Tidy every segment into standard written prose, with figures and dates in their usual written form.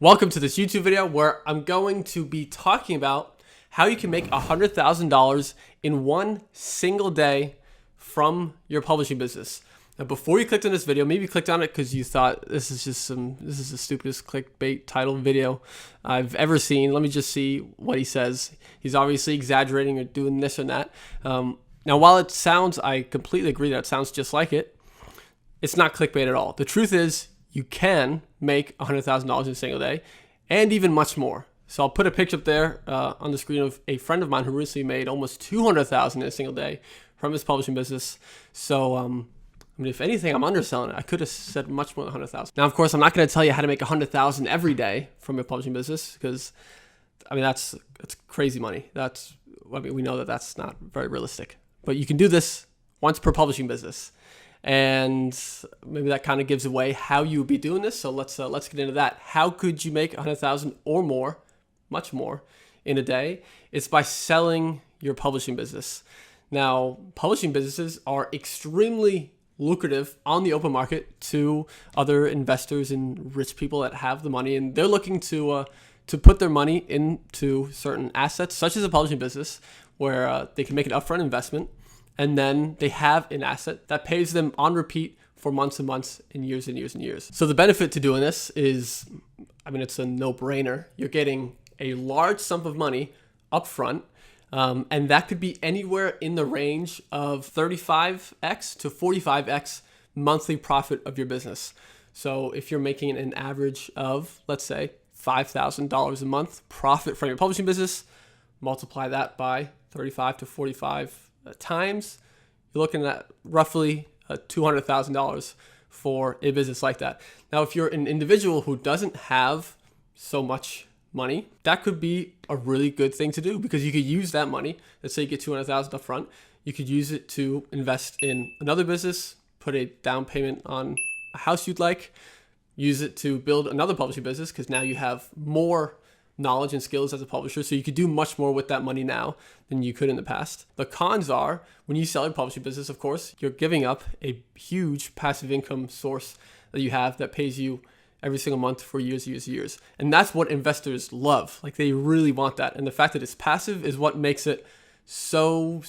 Welcome to this YouTube video where I'm going to be talking about how you can make $100,000 in one single day from your publishing business. Now, before you clicked on this video, maybe you clicked on it because you thought this is the stupidest clickbait title video I've ever seen. Let me just see what he says. He's obviously exaggerating or doing this or that. Now, while it sounds, I completely agree that it sounds just like it, it's not clickbait at all. The truth is, you can make $100,000 in a single day and even much more. So I'll put a picture up there on the screen of a friend of mine who recently made almost $200,000 in a single day from his publishing business. So, I mean, if anything, I'm underselling it. I could have said much more than $100,000. Now, of course, I'm not going to tell you how to make $100,000 every day from your publishing business because, I mean, that's crazy money. We know that that's not very realistic. But you can do this once per publishing business. And maybe that kind of gives away how you would be doing this. So let's get into that. How could you make 100,000 or more, much more, in a day? It's by selling your publishing business. Now, publishing businesses are extremely lucrative on the open market to other investors and rich people that have the money, and they're looking to put their money into certain assets, such as a publishing business, where they can make an upfront investment. And then they have an asset that pays them on repeat for months and months and years and years and years. So the benefit to doing this is, I mean, it's a no-brainer. You're getting a large sum of money up front, and that could be anywhere in the range of 35x to 45x monthly profit of your business. So if you're making an average of, let's say, $5,000 a month profit from your publishing business, multiply that by 35 to 45 times, you're looking at roughly $200,000 for a business like that. Now, if you're an individual who doesn't have so much money, that could be a really good thing to do because you could use that money. Let's say you get $200,000 up front. You could use it to invest in another business, put a down payment on a house you'd like, use it to build another publishing business because now you have more knowledge and skills as a publisher, so you could do much more with that money now than you could in the past. The cons are, when you sell your publishing business, of course, you're giving up a huge passive income source that you have that pays you every single month for years, years, years. And that's what investors love. Like, they really want that. And the fact that it's passive is what makes it so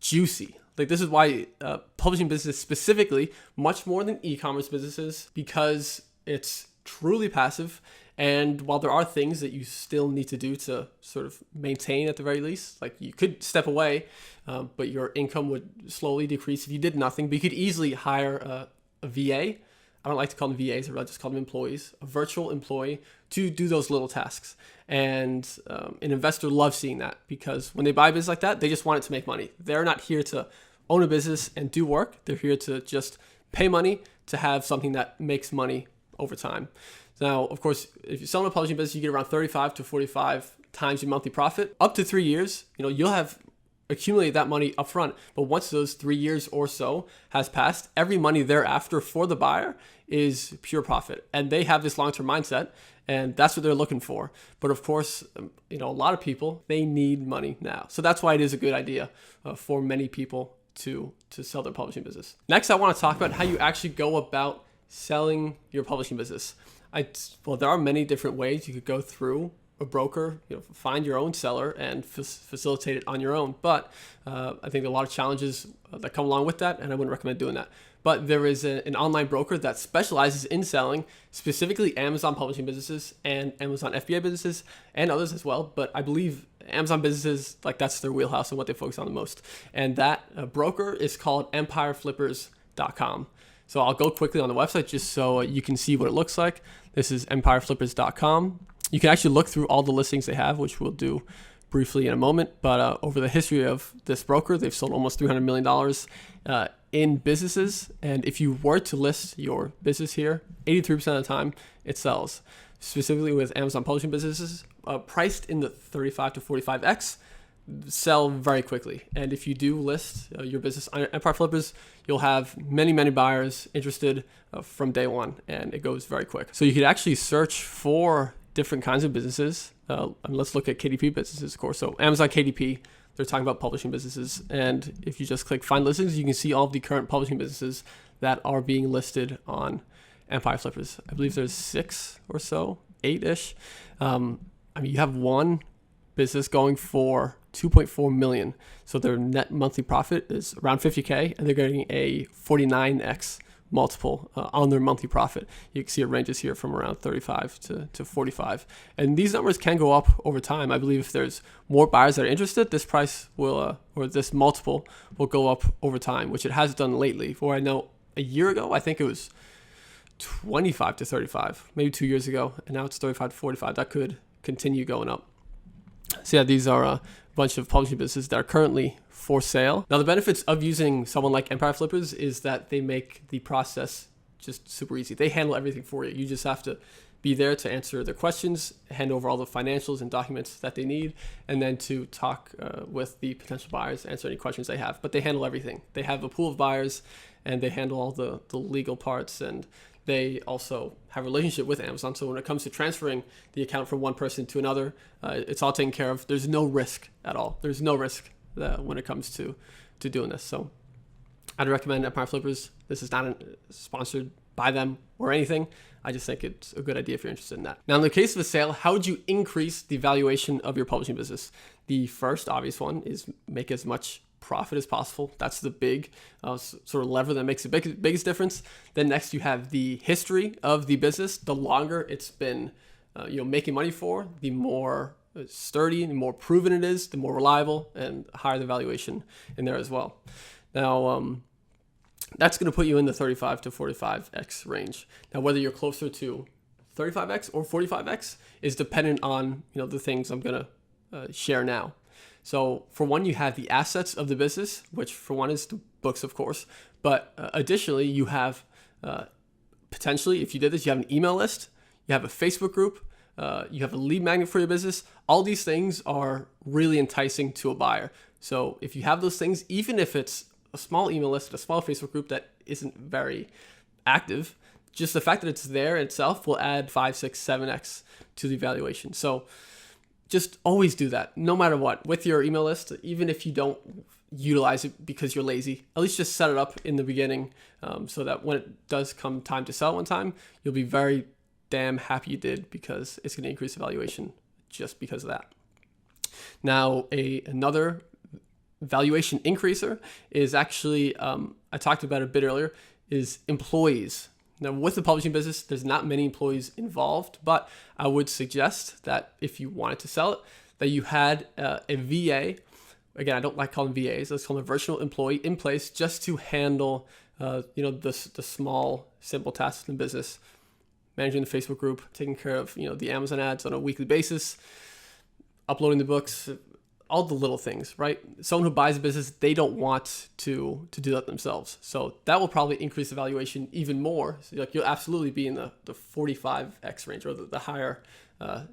juicy. Like, this is why publishing business specifically, much more than e-commerce businesses, because it's truly passive. And while there are things that you still need to do to sort of maintain at the very least, like you could step away, but your income would slowly decrease if you did nothing. But you could easily hire a VA. I don't like to call them VAs, I just call them employees, a virtual employee to do those little tasks. And an investor loves seeing that because when they buy a business like that, they just want it to make money. They're not here to own a business and do work. They're here to just pay money to have something that makes money over time. Now, of course, if you're selling a publishing business, you get around 35 to 45 times your monthly profit. Up to 3 years, you'll have accumulated that money up front. But once those 3 years or so has passed, every money thereafter for the buyer is pure profit. And they have this long-term mindset, and that's what they're looking for. But of course, a lot of people, they need money now. So that's why it is a good idea for many people to sell their publishing business. Next, I want to talk about how you actually go about selling your publishing business. Well, there are many different ways you could go through a broker, find your own seller and facilitate it on your own. But I think a lot of challenges that come along with that, and I wouldn't recommend doing that. But there is an online broker that specializes in selling specifically Amazon publishing businesses and Amazon FBA businesses and others as well. But I believe Amazon businesses, like, that's their wheelhouse and what they focus on the most. And that broker is called EmpireFlippers.com. So I'll go quickly on the website just so you can see what it looks like. This is EmpireFlippers.com. You can actually look through all the listings they have, which we'll do briefly in a moment. But over the history of this broker, they've sold almost $300 million in businesses. And if you were to list your business here, 83% of the time it sells. Specifically with Amazon publishing businesses, priced in the 35 to 45x, sell very quickly. And if you do list your business on Empire Flippers, you'll have many, many buyers interested from day one, and it goes very quick. So you could actually search for different kinds of businesses. And let's look at KDP businesses, of course. So Amazon KDP, they're talking about publishing businesses. And if you just click find listings, you can see all of the current publishing businesses that are being listed on Empire Flippers. I believe there's 6 or so, 8-ish. You have one business going for 2.4 million. So their net monthly profit is around 50K, and they're getting a 49x multiple on their monthly profit. You can see it ranges here from around 35 to 45. And these numbers can go up over time. I believe if there's more buyers that are interested, this price will, or this multiple will go up over time, which it has done lately. For I know a year ago, I think it was 25 to 35, maybe 2 years ago, and now it's 35 to 45. That could continue going up. So yeah, these are a bunch of publishing businesses that are currently for sale. Now, the benefits of using someone like Empire Flippers is that they make the process just super easy. They handle everything for you. You just have to be there to answer their questions, hand over all the financials and documents that they need, and then to talk with the potential buyers, answer any questions they have. But they handle everything. They have a pool of buyers, and they handle all the legal parts, and they also have a relationship with Amazon. So when it comes to transferring the account from one person to another, it's all taken care of. There's no risk at all. There's no risk when it comes to doing this. So I'd recommend Empire Flippers. This is not sponsored by them or anything. I just think it's a good idea if you're interested in that. Now, in the case of a sale, how would you increase the valuation of your publishing business? The first obvious one is make as much profit as possible. That's the big sort of lever that makes the biggest difference. Then next, you have the history of the business. The longer it's been making money for, the more sturdy, the more proven it is, the more reliable, and higher the valuation in there as well. Now, that's going to put you in the 35 to 45x range. Now, whether you're closer to 35x or 45x is dependent on the things I'm going to share now. So for one, you have the assets of the business, which for one is the books, of course. But additionally, you have potentially, if you did this, you have an email list, you have a Facebook group, you have a lead magnet for your business. All these things are really enticing to a buyer. So if you have those things, even if it's a small email list, a small Facebook group that isn't very active, just the fact that it's there itself will add 5, 6, 7x to the valuation. So just always do that, no matter what, with your email list. Even if you don't utilize it because you're lazy, at least just set it up in the beginning so that when it does come time to sell one time, you'll be very damn happy you did, because it's going to increase the valuation just because of that. Now, another valuation increaser is actually, I talked about it a bit earlier, is employees. Now, with the publishing business, there's not many employees involved, but I would suggest that if you wanted to sell it, that you had a VA. Again, I don't like calling them VAs. Let's call them a virtual employee in place just to handle, the small, simple tasks in business, managing the Facebook group, taking care of, the Amazon ads on a weekly basis, uploading the books, all the little things, right? Someone who buys a business, they don't want to do that themselves. So that will probably increase the valuation even more. So you'll absolutely be in the 45x range, or the higher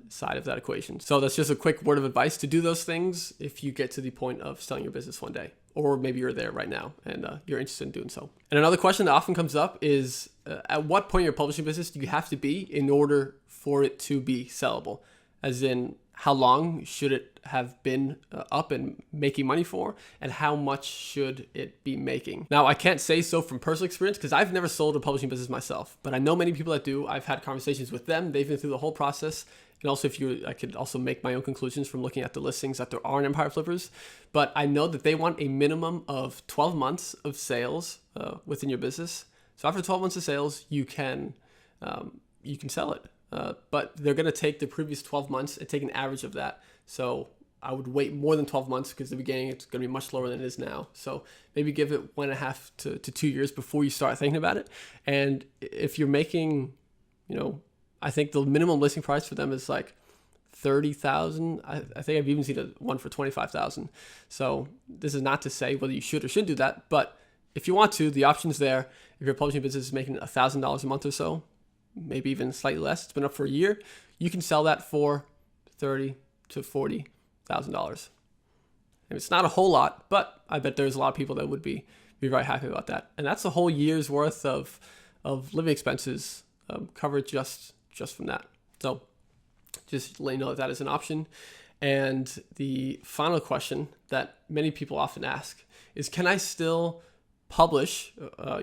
side of that equation. So that's just a quick word of advice to do those things if you get to the point of selling your business one day, or maybe you're there right now and you're interested in doing so. And another question that often comes up is at what point in your publishing business do you have to be in order for it to be sellable? As in, how long should it have been up and making money for, and how much should it be making? Now, I can't say so from personal experience because I've never sold a publishing business myself, but I know many people that do. I've had conversations with them. They've been through the whole process. And also, I could also make my own conclusions from looking at the listings that there are in Empire Flippers. But I know that they want a minimum of 12 months of sales within your business. So after 12 months of sales, you can sell it. But they're going to take the previous 12 months and take an average of that. So I would wait more than 12 months because in the beginning it's going to be much lower than it is now. So maybe give it 1.5 to 2 years before you start thinking about it. And if you're making, I think the minimum listing price for them is like 30,000. I think I've even seen one for 25,000. So this is not to say whether you should or shouldn't do that, but if you want to, the option's there. If your publishing business is making $1,000 a month or so, maybe even slightly less, it's been up for a year, you can sell that for $30,000 to $40,000. And it's not a whole lot, but I bet there's a lot of people that would be very happy about that. And that's a whole year's worth of living expenses covered just from that. So just let you know that is an option. And the final question that many people often ask is, can I still publish,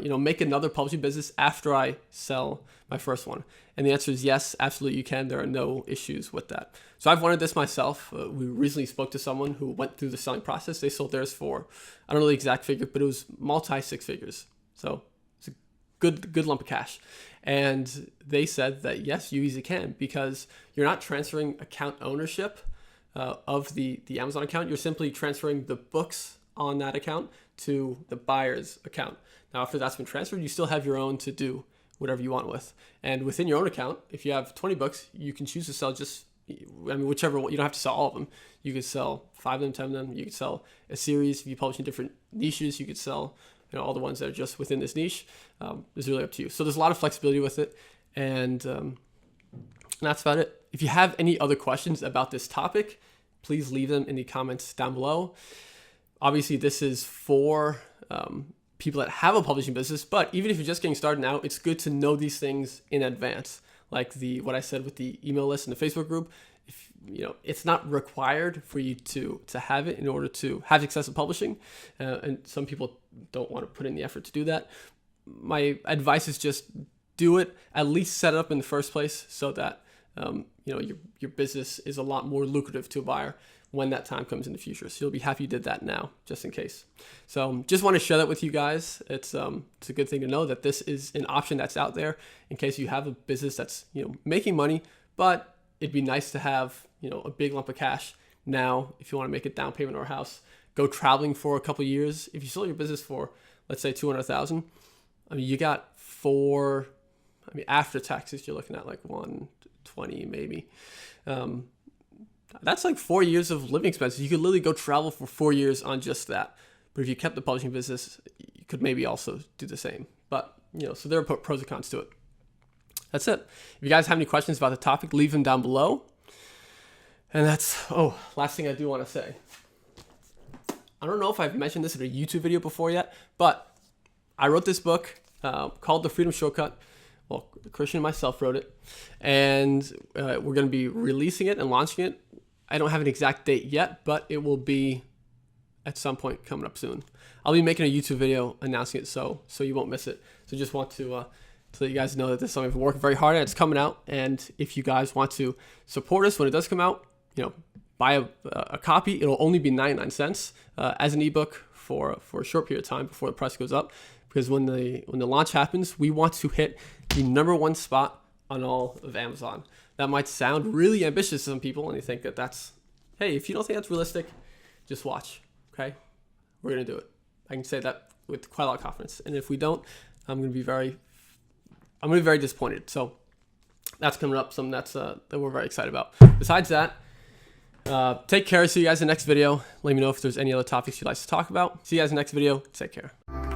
make another publishing business after I sell my first one? And the answer is yes, absolutely you can. There are no issues with that. So I've wanted this myself. We recently spoke to someone who went through the selling process. They sold theirs for, I don't know the exact figure, but it was multi six figures. So it's a good lump of cash. And they said that yes, you easily can, because you're not transferring account ownership of the Amazon account. You're simply transferring the books on that account to the buyer's account. Now, after that's been transferred, you still have your own to do whatever you want with. And within your own account, if you have 20 books, you can choose to sell whichever one. You don't have to sell all of them. You could sell 5 of them, 10 of them. You could sell a series. If you publish in different niches, you could sell all the ones that are just within this niche. It's really up to you. So there's a lot of flexibility with it. And that's about it. If you have any other questions about this topic, please leave them in the comments down below. Obviously, this is for people that have a publishing business, but even if you're just getting started now, it's good to know these things in advance. Like what I said with the email list and the Facebook group, it's not required for you to have it in order to have success in publishing. And some people don't want to put in the effort to do that. My advice is just do it, at least set it up in the first place so that your business is a lot more lucrative to a buyer when that time comes in the future. So you'll be happy you did that now, just in case. So just want to share that with you guys. It's a good thing to know that this is an option that's out there in case you have a business that's making money, but it'd be nice to have a big lump of cash now if you want to make a down payment or a house. Go traveling for a couple of years. If you sold your business for, let's say, $200,000, you got after taxes, you're looking at like 120 maybe. That's like 4 years of living expenses. You could literally go travel for 4 years on just that. But if you kept the publishing business, you could maybe also do the same. But, so there are pros and cons to it. That's it. If you guys have any questions about the topic, leave them down below. And last thing I do want to say. I don't know if I've mentioned this in a YouTube video before yet, but I wrote this book called The Freedom Shortcut. Well, Christian and myself wrote it, and we're going to be releasing it and launching it. I don't have an exact date yet, but it will be at some point coming up soon. I'll be making a YouTube video announcing it, so you won't miss it. So just want to let you guys know that this is something I've been working very hard at. It's coming out, and if you guys want to support us when it does come out, buy a copy. It'll only be 99 cents as an ebook for a short period of time before the price goes up. Because when the launch happens, we want to hit the #1 spot on all of Amazon. That might sound really ambitious to some people, and you think hey, if you don't think that's realistic, just watch, okay? We're going to do it. I can say that with quite a lot of confidence. And if we don't, I'm going to be very disappointed. So that's coming up, something that we're very excited about. Besides that, take care. See you guys in the next video. Let me know if there's any other topics you'd like to talk about. See you guys in the next video. Take care.